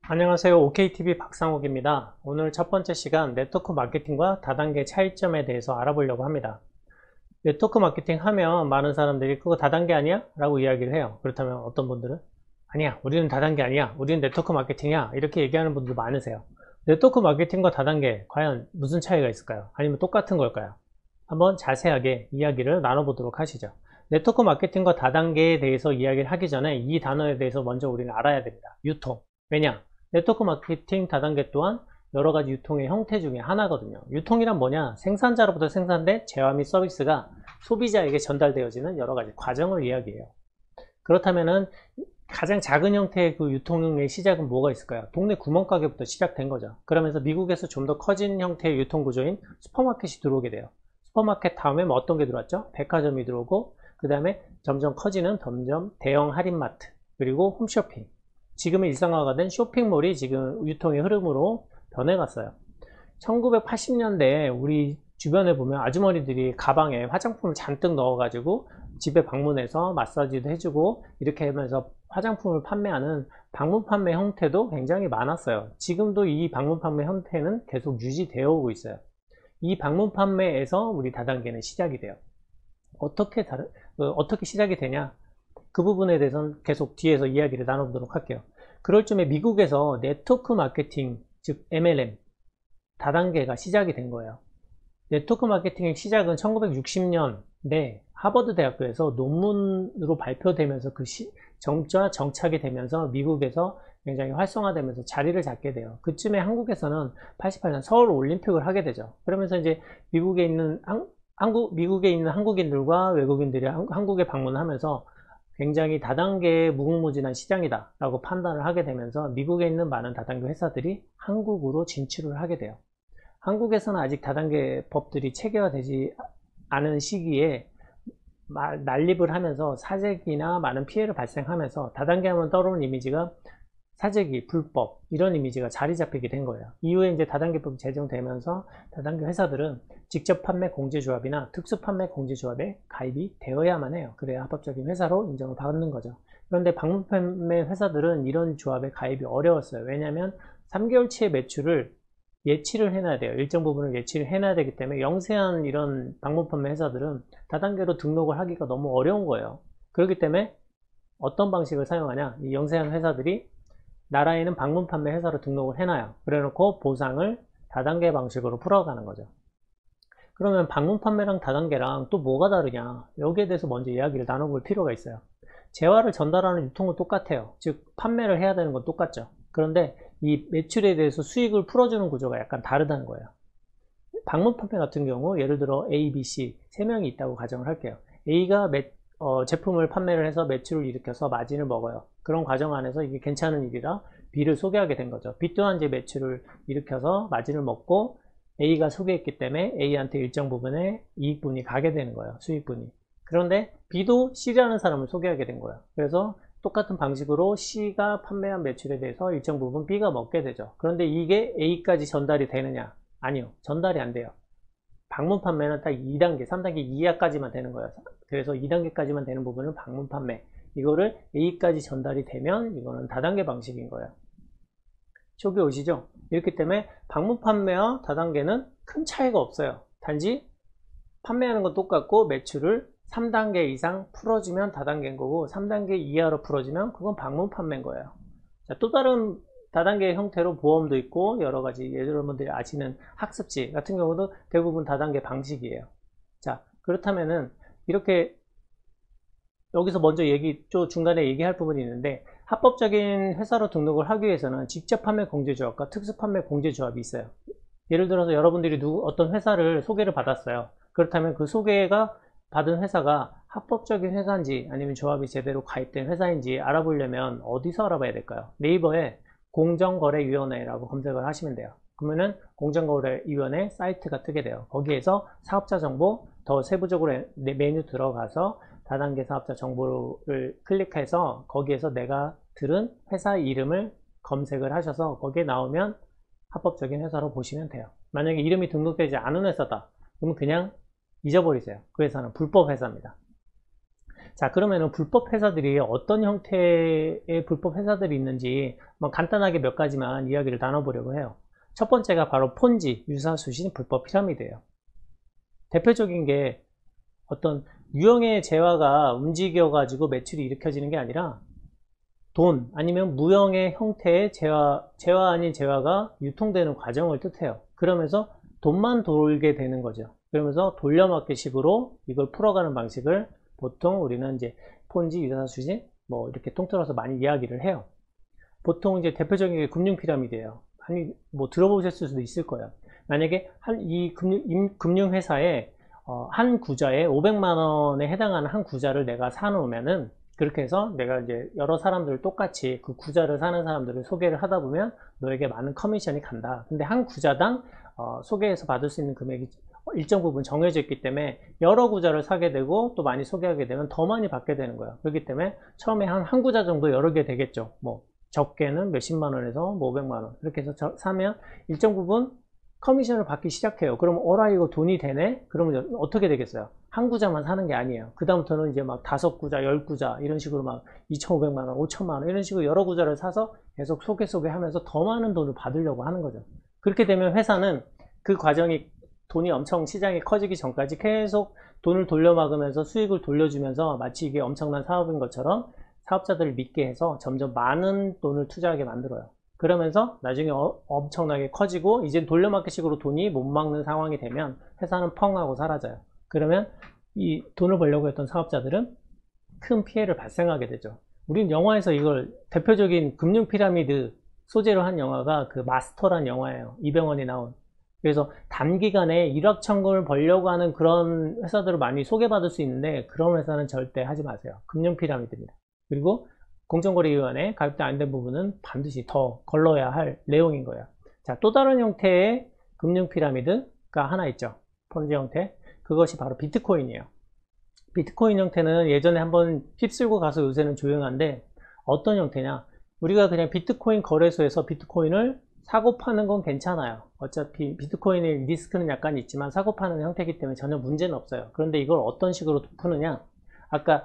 안녕하세요. OKTV 박상욱입니다. 오늘 첫 번째 시간 네트워크 마케팅과 다단계 차이점에 대해서 알아보려고 합니다. 네트워크 마케팅 하면 많은 사람들이 그거 다단계 아니야? 라고 이야기를 해요. 그렇다면 어떤 분들은 아니야, 우리는 다단계 아니야, 우리는 네트워크 마케팅이야, 이렇게 얘기하는 분들 많으세요. 네트워크 마케팅과 다단계 과연 무슨 차이가 있을까요? 아니면 똑같은 걸까요? 한번 자세하게 이야기를 나눠보도록 하시죠. 네트워크 마케팅과 다단계에 대해서 이야기를 하기 전에 이 단어에 대해서 먼저 우리는 알아야 됩니다. 유통. 왜냐? 네트워크 마케팅 다단계 또한 여러 가지 유통의 형태 중에 하나거든요. 유통이란 뭐냐? 생산자로부터 생산된 재화 및 서비스가 소비자에게 전달되어지는 여러 가지 과정을 이야기해요. 그렇다면은 가장 작은 형태의 그 유통의 시작은 뭐가 있을까요? 동네 구멍가게부터 시작된 거죠. 그러면서 미국에서 좀 더 커진 형태의 유통구조인 슈퍼마켓이 들어오게 돼요. 슈퍼마켓 다음에 뭐 어떤 게 들어왔죠? 백화점이 들어오고, 그 다음에 점점 커지는 점점 대형 할인마트, 그리고 홈쇼핑. 지금은 일상화가 된 쇼핑몰이 지금 유통의 흐름으로 변해갔어요. 1980년대에 우리 주변에 보면 아주머니들이 가방에 화장품을 잔뜩 넣어가지고 집에 방문해서 마사지도 해주고 이렇게 하면서 화장품을 판매하는 방문 판매 형태도 굉장히 많았어요. 지금도 이 방문 판매 형태는 계속 유지되어 오고 있어요. 이 방문 판매에서 우리 다단계는 시작이 돼요. 어떻게 시작이 되냐? 그 부분에 대해서는 계속 뒤에서 이야기를 나눠보도록 할게요. 그럴 쯤에 미국에서 네트워크 마케팅, 즉 MLM, 다단계가 시작이 된 거예요. 네트워크 마케팅의 시작은 1960년대 하버드 대학교에서 논문으로 발표되면서 그 점자 정착이 되면서 미국에서 굉장히 활성화되면서 자리를 잡게 돼요. 그쯤에 한국에서는 88년 서울 올림픽을 하게 되죠. 그러면서 이제 미국에 있는 한국인들과 외국인들이 한국에 방문하면서 굉장히 다단계의 무궁무진한 시장이다 라고 판단을 하게 되면서 미국에 있는 많은 다단계 회사들이 한국으로 진출을 하게 돼요. 한국에서는 아직 다단계 법들이 체계화되지 않은 시기에 난립을 하면서 사재기나 많은 피해를 발생하면서 다단계 하면 떠오르는 이미지가 사재기, 불법 이런 이미지가 자리 잡히게 된 거예요. 이후에 이제 다단계법이 제정되면서 다단계 회사들은 직접 판매 공제조합이나 특수 판매 공제조합에 가입이 되어야만 해요. 그래야 합법적인 회사로 인정을 받는 거죠. 그런데 방문 판매 회사들은 이런 조합에 가입이 어려웠어요. 왜냐하면 3개월치의 매출을 예치를 해놔야 돼요. 일정 부분을 예치를 해놔야 되기 때문에 영세한 이런 방문 판매 회사들은 다단계로 등록을 하기가 너무 어려운 거예요. 그렇기 때문에 어떤 방식을 사용하냐? 이 영세한 회사들이 나라에는 방문 판매 회사로 등록을 해놔요. 그래놓고 보상을 다단계 방식으로 풀어가는 거죠. 그러면 방문 판매랑 다단계랑 또 뭐가 다르냐? 여기에 대해서 먼저 이야기를 나눠볼 필요가 있어요. 재화를 전달하는 유통은 똑같아요. 즉 판매를 해야 되는 건 똑같죠. 그런데 이 매출에 대해서 수익을 풀어주는 구조가 약간 다르다는 거예요. 방문 판매 같은 경우 예를 들어 A, B, C 세 명이 있다고 가정을 할게요. A가 제품을 판매를 해서 매출을 일으켜서 마진을 먹어요. 그런 과정 안에서 이게 괜찮은 일이라 B를 소개하게 된 거죠. B 또한 이제 매출을 일으켜서 마진을 먹고 A가 소개했기 때문에 A한테 일정 부분의 이익분이 가게 되는 거예요. 수익분이. 그런데 B도 C라는 사람을 소개하게 된 거예요. 그래서 똑같은 방식으로 C가 판매한 매출에 대해서 일정 부분 B가 먹게 되죠. 그런데 이게 A까지 전달이 되느냐? 아니요. 전달이 안 돼요. 방문 판매는 딱 2단계, 3단계 이하까지만 되는 거예요. 그래서 2단계까지만 되는 부분은 방문 판매. 이거를 A까지 전달이 되면 이거는 다단계 방식인 거예요. 쇼비 오시죠? 이렇기 때문에 방문 판매와 다단계는 큰 차이가 없어요. 단지 판매하는 건 똑같고 매출을 3단계 이상 풀어주면 다단계인 거고 3단계 이하로 풀어주면 그건 방문 판매인 거예요. 자, 또 다른 다단계 형태로 보험도 있고 여러가지 여러분들이 아시는 학습지 같은 경우도 대부분 다단계 방식이에요. 자, 그렇다면은 이렇게 여기서 먼저 중간에 얘기할 부분이 있는데 합법적인 회사로 등록을 하기 위해서는 직접 판매 공제조합과 특수 판매 공제조합이 있어요. 예를 들어서 여러분들이 어떤 회사를 소개를 받았어요. 그렇다면 그 소개가 받은 회사가 합법적인 회사인지 아니면 조합이 제대로 가입된 회사인지 알아보려면 어디서 알아봐야 될까요? 네이버에 공정거래위원회라고 검색을 하시면 돼요. 그러면은 공정거래위원회 사이트가 뜨게 돼요. 거기에서 사업자 정보 더 세부적으로 메뉴 들어가서 다단계 사업자 정보를 클릭해서 거기에서 내가 들은 회사 이름을 검색을 하셔서 거기에 나오면 합법적인 회사로 보시면 돼요. 만약에 이름이 등록되지 않은 회사다 그러면 그냥 잊어버리세요. 그 회사는 불법 회사입니다. 자, 그러면은 불법 회사들이 어떤 형태의 불법 회사들이 있는지 뭐 간단하게 몇 가지만 이야기를 나눠보려고 해요. 첫 번째가 바로 폰지, 유사수신 불법 피라미드예요. 대표적인 게 어떤 유형의 재화가 움직여가지고 매출이 일으켜지는 게 아니라 돈 아니면 무형의 형태의 재화 아닌 재화가 유통되는 과정을 뜻해요. 그러면서 돈만 돌게 되는 거죠. 그러면서 돌려막기식으로 이걸 풀어가는 방식을 보통 우리는 이제 폰지, 유사수신 뭐 이렇게 통틀어서 많이 이야기를 해요. 보통 이제 대표적인 게 금융 피라미드예요. 아니 뭐 들어보셨을 수도 있을 거예요. 만약에 이 금융 회사에 한 구자에 500만 원에 해당하는 한 구자를 내가 사놓으면은 그렇게 해서 내가 이제 여러 사람들을 똑같이 그 구자를 사는 사람들을 소개를 하다 보면 너에게 많은 커미션이 간다. 근데 한 구자당 소개해서 받을 수 있는 금액이 일정 부분 정해져 있기 때문에 여러 구자를 사게 되고 또 많이 소개하게 되면 더 많이 받게 되는 거예요. 그렇기 때문에 처음에 한 구자 정도 여러 개 되겠죠. 뭐 적게는 몇십만 원에서 뭐 500만 원 이렇게 해서 사면 일정 부분 커미션을 받기 시작해요. 그럼 어라 이거 돈이 되네? 그러면 어떻게 되겠어요? 한 구자만 사는 게 아니에요. 그 다음부터는 이제 막 5구자, 10구자 이런 식으로 막 2,500만 원, 5천만 원 이런 식으로 여러 구자를 사서 계속 소개하면서 더 많은 돈을 받으려고 하는 거죠. 그렇게 되면 회사는 그 과정이 돈이 엄청 시장이 커지기 전까지 계속 돈을 돌려막으면서 수익을 돌려주면서 마치 이게 엄청난 사업인 것처럼 사업자들을 믿게 해서 점점 많은 돈을 투자하게 만들어요. 그러면서 나중에 엄청나게 커지고 이제 돌려막기식으로 돈이 못 막는 상황이 되면 회사는 펑 하고 사라져요. 그러면 이 돈을 벌려고 했던 사업자들은 큰 피해를 발생하게 되죠. 우린 영화에서 이걸 대표적인 금융 피라미드 소재로 한 영화가 그 마스터란 영화예요. 이병헌이 나온. 그래서 단기간에 일확천금을 벌려고 하는 그런 회사들을 많이 소개받을 수 있는데 그런 회사는 절대 하지 마세요. 금융 피라미드입니다. 그리고 공정거래위원회 가입도 안 된 부분은 반드시 더 걸러야 할 내용인 거예요. 자, 또 다른 형태의 금융 피라미드가 하나 있죠. 폰지 형태. 그것이 바로 비트코인이에요. 비트코인 형태는 예전에 한번 휩쓸고 가서 요새는 조용한데 어떤 형태냐? 우리가 그냥 비트코인 거래소에서 비트코인을 사고 파는 건 괜찮아요. 어차피 비트코인의 리스크는 약간 있지만 사고 파는 형태이기 때문에 전혀 문제는 없어요. 그런데 이걸 어떤 식으로 푸느냐? 아까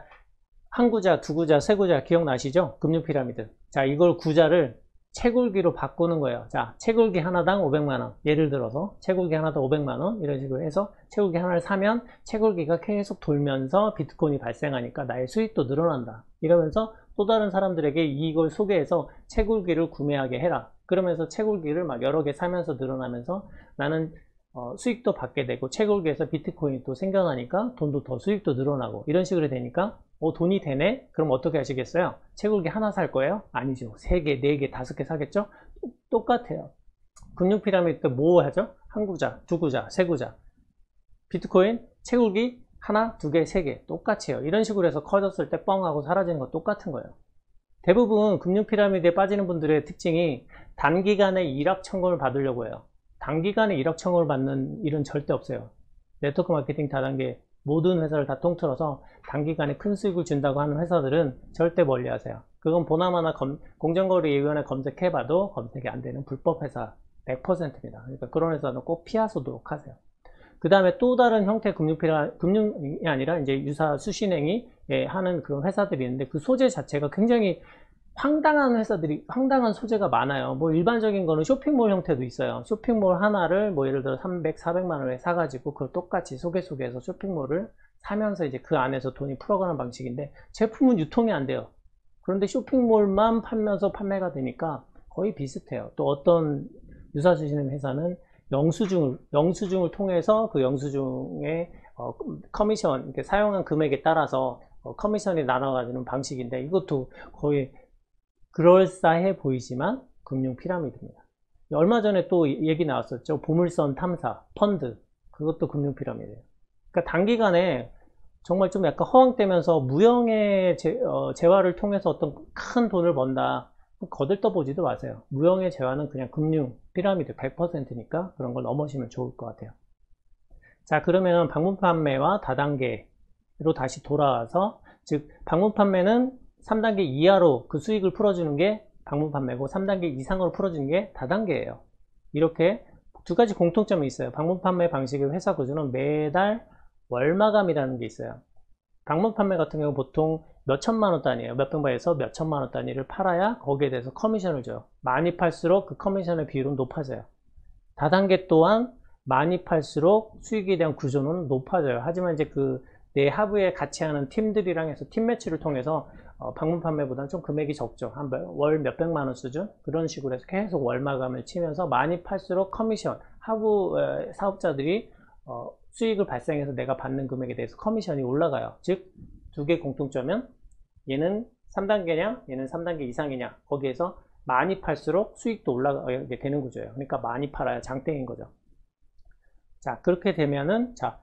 한 구자, 두 구자, 세 구자 기억나시죠? 금융 피라미드. 자, 이걸 구자를 채굴기로 바꾸는 거예요. 자, 채굴기 하나당 500만 원. 예를 들어서 채굴기 하나당 500만 원 이런 식으로 해서 채굴기 하나를 사면 채굴기가 계속 돌면서 비트코인이 발생하니까 나의 수익도 늘어난다. 이러면서 또 다른 사람들에게 이걸 소개해서 채굴기를 구매하게 해라. 그러면서 채굴기를 막 여러 개 사면서 늘어나면서 나는 수익도 받게 되고 채굴기에서 비트코인이 또 생겨나니까 돈도 더 수익도 늘어나고 이런 식으로 되니까 돈이 되네? 그럼 어떻게 하시겠어요? 채굴기 하나 살 거예요? 아니죠. 3개, 4개, 5개 사겠죠? 똑같아요. 금융 피라미드 때 뭐 하죠? 한 구자, 두 구자, 세 구자. 비트코인, 채굴기 하나, 2개, 3개 똑같이 해요. 이런 식으로 해서 커졌을 때 뻥하고 사라지는 거 똑같은 거예요. 대부분 금융 피라미드에 빠지는 분들의 특징이 단기간에 일확천금을 받으려고 해요. 단기간에 일확천금을 받는 일은 절대 없어요. 네트워크 마케팅 다단계 모든 회사를 다 통틀어서 단기간에 큰 수익을 준다고 하는 회사들은 절대 멀리 하세요. 그건 보나마나 공정거래위원회 검색해봐도 검색이 안 되는 불법 회사 100%입니다. 그러니까 그런 회사는 꼭 피하도록 하세요. 그 다음에 또 다른 형태 금융이 아니라 이제 유사 수신행위 하는 그런 회사들이 있는데 그 소재 자체가 굉장히 황당한 회사들이, 황당한 소재가 많아요. 뭐 일반적인 거는 쇼핑몰 형태도 있어요. 쇼핑몰 하나를 뭐 예를 들어 300, 400만 원에 사가지고 그걸 똑같이 소개해서 쇼핑몰을 사면서 이제 그 안에서 돈이 풀어가는 방식인데 제품은 유통이 안 돼요. 그런데 쇼핑몰만 팔면서 판매가 되니까 거의 비슷해요. 또 어떤 유사수신행 회사는 영수증을 통해서 그 영수증의 커미션, 이렇게 사용한 금액에 따라서 커미션이 나눠가지는 방식인데 이것도 거의 그럴싸해 보이지만 금융 피라미드입니다. 얼마 전에 또 얘기 나왔었죠. 보물선 탐사, 펀드. 그것도 금융 피라미드예요. 그러니까 단기간에 정말 좀 약간 허황되면서 무형의 재화를 통해서 어떤 큰 돈을 번다. 거들떠보지도 마세요. 무형의 재화는 그냥 금융 피라미드 100%니까 그런 걸 넘으시면 좋을 것 같아요. 자, 그러면 방문 판매와 다단계로 다시 돌아와서, 즉 방문 판매는 3단계 이하로 그 수익을 풀어주는 게 방문 판매고 3단계 이상으로 풀어주는 게 다단계예요. 이렇게 두 가지 공통점이 있어요. 방문 판매 방식의 회사 구조는 매달 월마감이라는 게 있어요. 방문 판매 같은 경우 보통 몇 천만 원 단위예요. 몇백만에서 몇 천만 원 단위를 팔아야 거기에 대해서 커미션을 줘요. 많이 팔수록 그 커미션의 비율은 높아져요. 다단계 또한 많이 팔수록 수익에 대한 구조는 높아져요. 하지만 이제 그 내 하부에 같이 하는 팀들이랑 해서 팀 매치를 통해서 방문 판매보다는 좀 금액이 적죠. 한 월 몇백만 원 수준? 그런 식으로 해서 계속 월 마감을 치면서 많이 팔수록 커미션, 하부 사업자들이 수익을 발생해서 내가 받는 금액에 대해서 커미션이 올라가요. 즉, 두 개 공통점은 얘는 3단계냐, 얘는 3단계 이상이냐, 거기에서 많이 팔수록 수익도 올라가게 되는 구조예요. 그러니까 많이 팔아야 장땡인 거죠. 자, 그렇게 되면은, 자,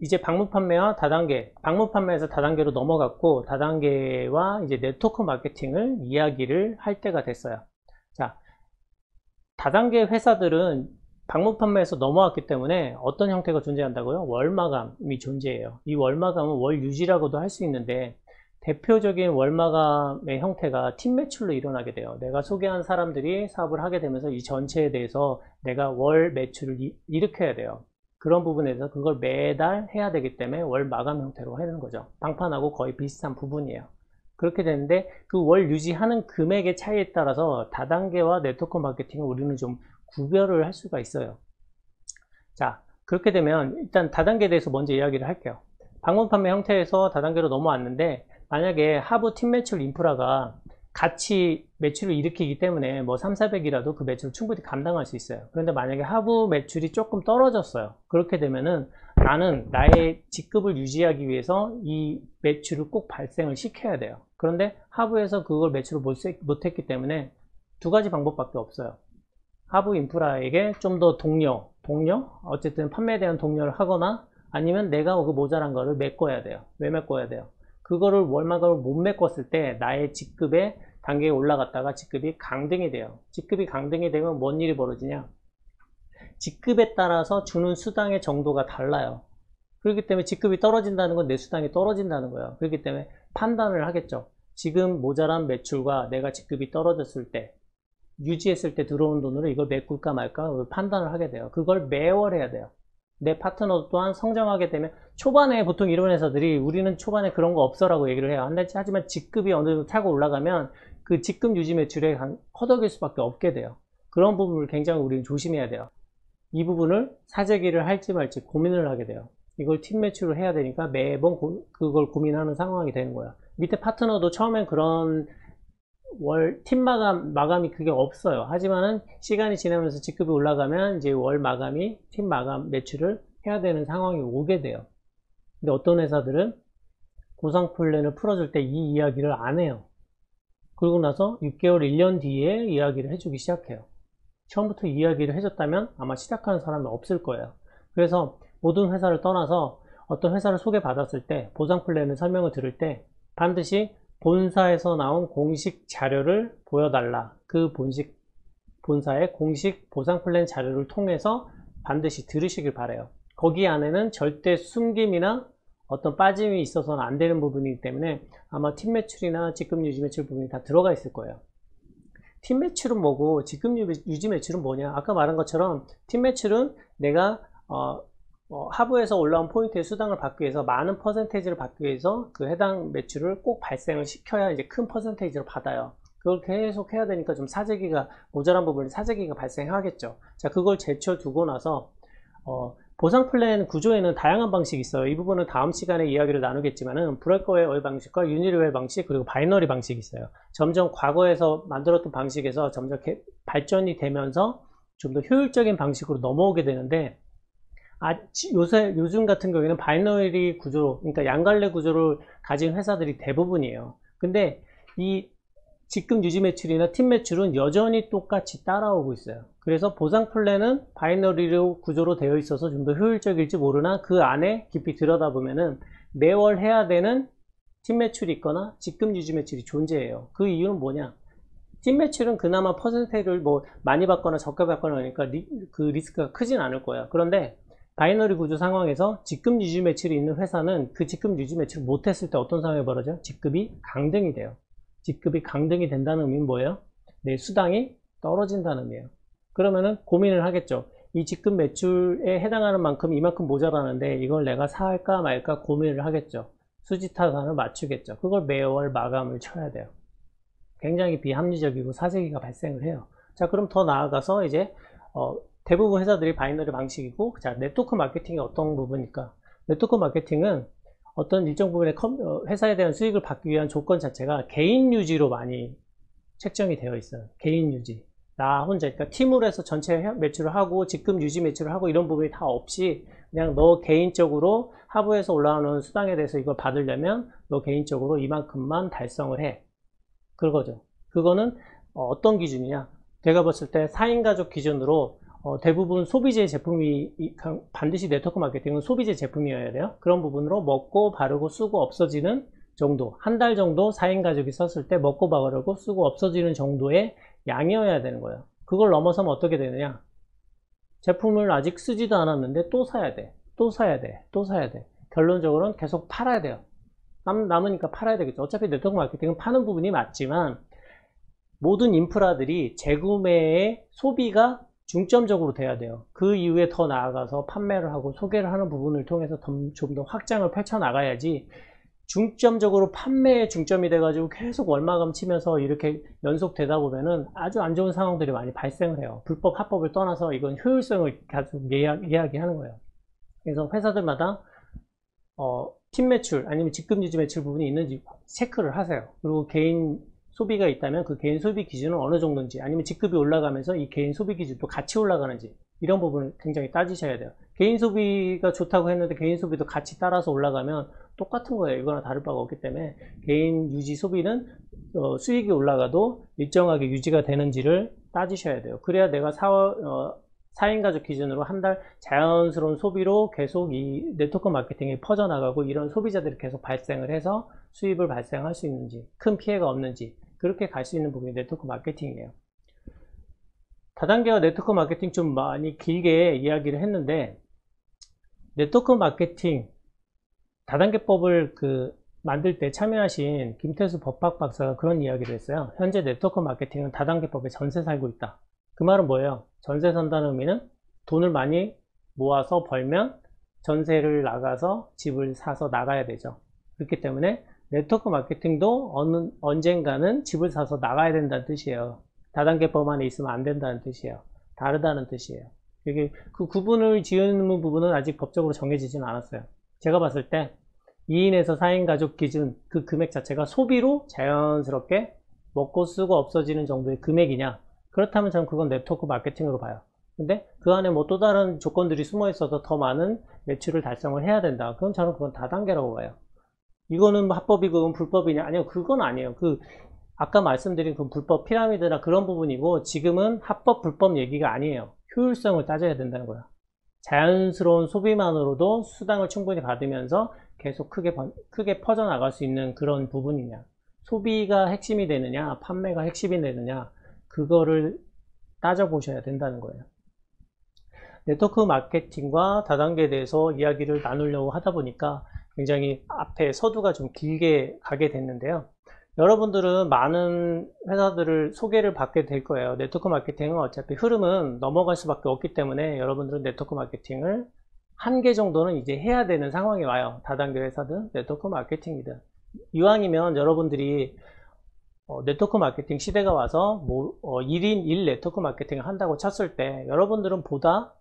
이제 방문 판매와 다단계, 방문 판매에서 다단계로 넘어갔고, 다단계와 이제 네트워크 마케팅을 이야기를 할 때가 됐어요. 자, 다단계 회사들은 방문 판매에서 넘어왔기 때문에 어떤 형태가 존재한다고요? 월마감이 존재해요. 이 월마감은 월 유지라고도 할 수 있는데, 대표적인 월마감의 형태가 팀 매출로 일어나게 돼요. 내가 소개한 사람들이 사업을 하게 되면서 이 전체에 대해서 내가 월 매출을 일으켜야 돼요. 그런 부분에서 그걸 매달 해야 되기 때문에 월 마감 형태로 하는 거죠. 방판하고 거의 비슷한 부분이에요. 그렇게 되는데 그 월 유지하는 금액의 차이에 따라서 다단계와 네트워크 마케팅을 우리는 좀 구별을 할 수가 있어요. 자, 그렇게 되면 일단 다단계에 대해서 먼저 이야기를 할게요. 방문 판매 형태에서 다단계로 넘어왔는데 만약에 하부 팀 매출 인프라가 같이 매출을 일으키기 때문에 뭐 3,400이라도 그 매출을 충분히 감당할 수 있어요. 그런데 만약에 하부 매출이 조금 떨어졌어요. 그렇게 되면은 나는 나의 직급을 유지하기 위해서 이 매출을 꼭 발생을 시켜야 돼요. 그런데 하부에서 그걸 매출을 못했기 때문에 두 가지 방법밖에 없어요. 하부 인프라에게 좀 더 동료, 어쨌든 판매에 대한 독려를 하거나 아니면 내가 그 모자란 거를 메꿔야 돼요. 왜 메꿔야 돼요? 그거를 월마감을 못 메꿨을 때 나의 직급의 단계에 올라갔다가 직급이 강등이 돼요. 직급이 강등이 되면 뭔 일이 벌어지냐? 직급에 따라서 주는 수당의 정도가 달라요. 그렇기 때문에 직급이 떨어진다는 건 내 수당이 떨어진다는 거예요. 그렇기 때문에 판단을 하겠죠. 지금 모자란 매출과 내가 직급이 떨어졌을 때 유지했을 때 들어온 돈으로 이걸 메꿀까 말까 판단을 하게 돼요. 그걸 매월 해야 돼요. 내 파트너 또한 성장하게 되면 초반에 보통 이런 회사들이 우리는 초반에 그런 거 없어라고 얘기를 해요. 하지만 직급이 어느 정도 타고 올라가면 그 직급 유지 매출에 허덕일 수밖에 없게 돼요. 그런 부분을 굉장히 우리는 조심해야 돼요. 이 부분을 사재기를 할지 말지 고민을 하게 돼요. 이걸 팀 매출을 해야 되니까 매번 그걸 고민하는 상황이 되는 거야. 밑에 파트너도 처음엔 그런 월 팀 마감이 그게 없어요. 하지만은 시간이 지나면서 직급이 올라가면 이제 월 마감이 팀 마감 매출을 해야 되는 상황이 오게 돼요. 근데 어떤 회사들은 보상 플랜을 풀어줄 때 이 이야기를 안 해요. 그러고 나서 6개월, 1년 뒤에 이야기를 해주기 시작해요. 처음부터 이야기를 해줬다면 아마 시작하는 사람이 없을 거예요. 그래서 모든 회사를 떠나서 어떤 회사를 소개받았을 때 보상 플랜을 설명을 들을 때 반드시 본사에서 나온 공식 자료를 보여달라. 그 본사의 공식 보상 플랜 자료를 통해서 반드시 들으시길 바라요. 거기 안에는 절대 숨김이나 어떤 빠짐이 있어서는 안 되는 부분이기 때문에 아마 팀 매출이나 직급 유지 매출 부분이 다 들어가 있을 거예요. 팀 매출은 뭐고 직급 유지 매출은 뭐냐? 아까 말한 것처럼 팀 매출은 내가 하부에서 올라온 포인트의 수당을 받기 위해서 많은 퍼센테이지를 받기 위해서 그 해당 매출을 꼭 발생을 시켜야 이제 큰 퍼센테이지를 받아요. 그걸 계속 해야 되니까 좀 사재기가 모자란 부분에 사재기가 발생하겠죠. 자, 그걸 제쳐두고 나서 보상 플랜 구조에는 다양한 방식이 있어요. 이 부분은 다음 시간에 이야기를 나누겠지만은 브레이크웨어 방식과 유니리웨어 방식 그리고 바이너리 방식이 있어요. 점점 과거에서 만들었던 방식에서 점점 발전이 되면서 좀 더 효율적인 방식으로 넘어오게 되는데 요즘 같은 경우에는 바이너리 구조, 그러니까 양갈래 구조를 가진 회사들이 대부분이에요. 근데 이 직급 유지 매출이나 팀 매출은 여전히 똑같이 따라오고 있어요. 그래서 보상 플랜은 바이너리로 구조로 되어 있어서 좀 더 효율적일지 모르나 그 안에 깊이 들여다보면은 매월 해야 되는 팀 매출이 있거나 직급 유지 매출이 존재해요. 그 이유는 뭐냐? 팀 매출은 그나마 퍼센테이지를 뭐 많이 받거나 적게 받거나 하니까 그 리스크가 크진 않을 거예요. 그런데 바이너리 구조 상황에서 직급 유지 매출이 있는 회사는 그 직급 유지 매출을 못했을 때 어떤 상황이 벌어져요? 직급이 강등이 돼요. 직급이 강등이 된다는 의미는 뭐예요? 내 수당이 떨어진다는 의미예요. 그러면은 고민을 하겠죠. 이 직급 매출에 해당하는 만큼 이만큼 모자라는데 이걸 내가 살까 말까 고민을 하겠죠. 수지 타산을 맞추겠죠. 그걸 매월 마감을 쳐야 돼요. 굉장히 비합리적이고 사재기가 발생을 해요. 자, 그럼 더 나아가서 이제 대부분 회사들이 바이너리 방식이고, 자, 네트워크 마케팅이 어떤 부분일까? 네트워크 마케팅은 어떤 일정 부분의 회사에 대한 수익을 받기 위한 조건 자체가 개인 유지로 많이 책정이 되어 있어요. 개인 유지. 나 혼자, 그러니까 팀으로 해서 전체 매출을 하고 직급 유지 매출을 하고 이런 부분이 다 없이 그냥 너 개인적으로 하부에서 올라오는 수당에 대해서 이걸 받으려면 너 개인적으로 이만큼만 달성을 해. 그거죠. 그거는 어떤 기준이냐? 제가 봤을 때 4인 가족 기준으로 대부분 소비재 제품이 반드시 네트워크 마케팅은 소비재 제품이어야 돼요. 그런 부분으로 먹고 바르고 쓰고 없어지는 정도, 한 달 정도 4인 가족이 썼을 때 먹고 바르고 쓰고 없어지는 정도의 양이어야 되는 거예요. 그걸 넘어서면 어떻게 되느냐? 제품을 아직 쓰지도 않았는데 또 사야 돼. 또 사야 돼. 또 사야 돼. 결론적으로는 계속 팔아야 돼요. 남으니까 팔아야 되겠죠. 어차피 네트워크 마케팅은 파는 부분이 맞지만 모든 인프라들이 재구매의 소비가 중점적으로 돼야 돼요. 그 이후에 더 나아가서 판매를 하고 소개를 하는 부분을 통해서 좀 더 확장을 펼쳐 나가야지, 중점적으로 판매에 중점이 돼가지고 계속 월마감 치면서 이렇게 연속되다 보면은 아주 안 좋은 상황들이 많이 발생을 해요. 불법, 합법을 떠나서 이건 효율성을 계속 이야기하는 거예요. 그래서 회사들마다 팀 매출 아니면 직급 유지 매출 부분이 있는지 체크를 하세요. 그리고 개인 소비가 있다면 그 개인 소비 기준은 어느 정도인지, 아니면 직급이 올라가면서 이 개인 소비 기준도 같이 올라가는지, 이런 부분을 굉장히 따지셔야 돼요. 개인 소비가 좋다고 했는데 개인 소비도 같이 따라서 올라가면 똑같은 거예요. 이거나 다를 바가 없기 때문에 개인 유지 소비는 수익이 올라가도 일정하게 유지가 되는지를 따지셔야 돼요. 그래야 내가 4인 가족 기준으로 한 달 자연스러운 소비로 계속 이 네트워크 마케팅이 퍼져나가고 이런 소비자들이 계속 발생을 해서 수입을 발생할 수 있는지, 큰 피해가 없는지, 그렇게 갈 수 있는 부분이 네트워크 마케팅이에요. 다단계와 네트워크 마케팅 좀 많이 길게 이야기를 했는데, 네트워크 마케팅 다단계법을 만들 때 참여하신 김태수 법학 박사가 그런 이야기를 했어요. 현재 네트워크 마케팅은 다단계법에 전세 살고 있다. 그 말은 뭐예요? 전세 산다는 의미는 돈을 많이 모아서 벌면 전세를 나가서 집을 사서 나가야 되죠. 그렇기 때문에 네트워크 마케팅도 언젠가는 집을 사서 나가야 된다는 뜻이에요. 다단계법 안에 있으면 안 된다는 뜻이에요. 다르다는 뜻이에요. 이게 그 구분을 지으는 부분은 아직 법적으로 정해지진 않았어요. 제가 봤을 때 2인에서 4인 가족 기준 그 금액 자체가 소비로 자연스럽게 먹고 쓰고 없어지는 정도의 금액이냐, 그렇다면 저는 그건 네트워크 마케팅으로 봐요. 근데 그 안에 뭐 또 다른 조건들이 숨어 있어서 더 많은 매출을 달성을 해야 된다. 그럼 저는 그건 다단계라고 봐요. 이거는 합법이고 불법이냐? 아니요, 그건 아니에요. 아까 말씀드린 그 불법 피라미드나 그런 부분이고, 지금은 합법 불법 얘기가 아니에요. 효율성을 따져야 된다는 거야. 자연스러운 소비만으로도 수당을 충분히 받으면서 계속 크게 퍼져나갈 수 있는 그런 부분이냐, 소비가 핵심이 되느냐 판매가 핵심이 되느냐, 그거를 따져보셔야 된다는 거예요. 네트워크 마케팅과 다단계에 대해서 이야기를 나누려고 하다 보니까 굉장히 앞에 서두가 좀 길게 가게 됐는데요. 여러분들은 많은 회사들을 소개를 받게 될 거예요. 네트워크 마케팅은 어차피 흐름은 넘어갈 수밖에 없기 때문에 여러분들은 네트워크 마케팅을 한 개 정도는 이제 해야 되는 상황이 와요. 다단계 회사든 네트워크 마케팅이든. 이왕이면 여러분들이 네트워크 마케팅 시대가 와서 1인 1 네트워크 마케팅을 한다고 쳤을 때 여러분들은 보다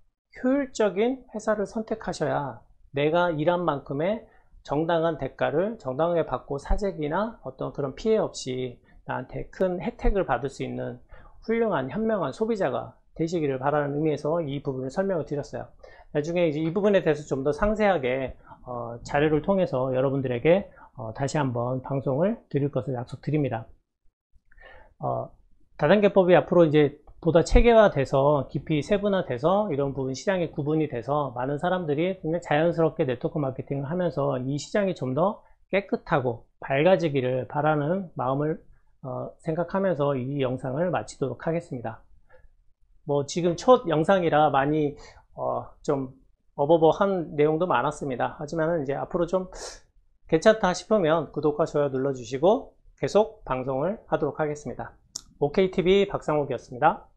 효율적인 회사를 선택하셔야 내가 일한 만큼의 정당한 대가를 정당하게 받고 사재기나 어떤 그런 피해 없이 나한테 큰 혜택을 받을 수 있는 훌륭한 현명한 소비자가 되시기를 바라는 의미에서 이 부분을 설명을 드렸어요. 나중에 이제 이 부분에 대해서 좀 더 상세하게 자료를 통해서 여러분들에게 다시 한번 방송을 드릴 것을 약속드립니다. 다단계법이 앞으로 이제 보다 체계화돼서 깊이 세분화돼서 이런 부분 시장이 구분이 돼서 많은 사람들이 그냥 자연스럽게 네트워크 마케팅을 하면서 이 시장이 좀 더 깨끗하고 밝아지기를 바라는 마음을 생각하면서 이 영상을 마치도록 하겠습니다. 뭐 지금 첫 영상이라 많이 좀 어버버한 내용도 많았습니다. 하지만 이제 앞으로 좀 괜찮다 싶으면 구독과 좋아요 눌러주시고 계속 방송을 하도록 하겠습니다. OKTV 박상욱이었습니다.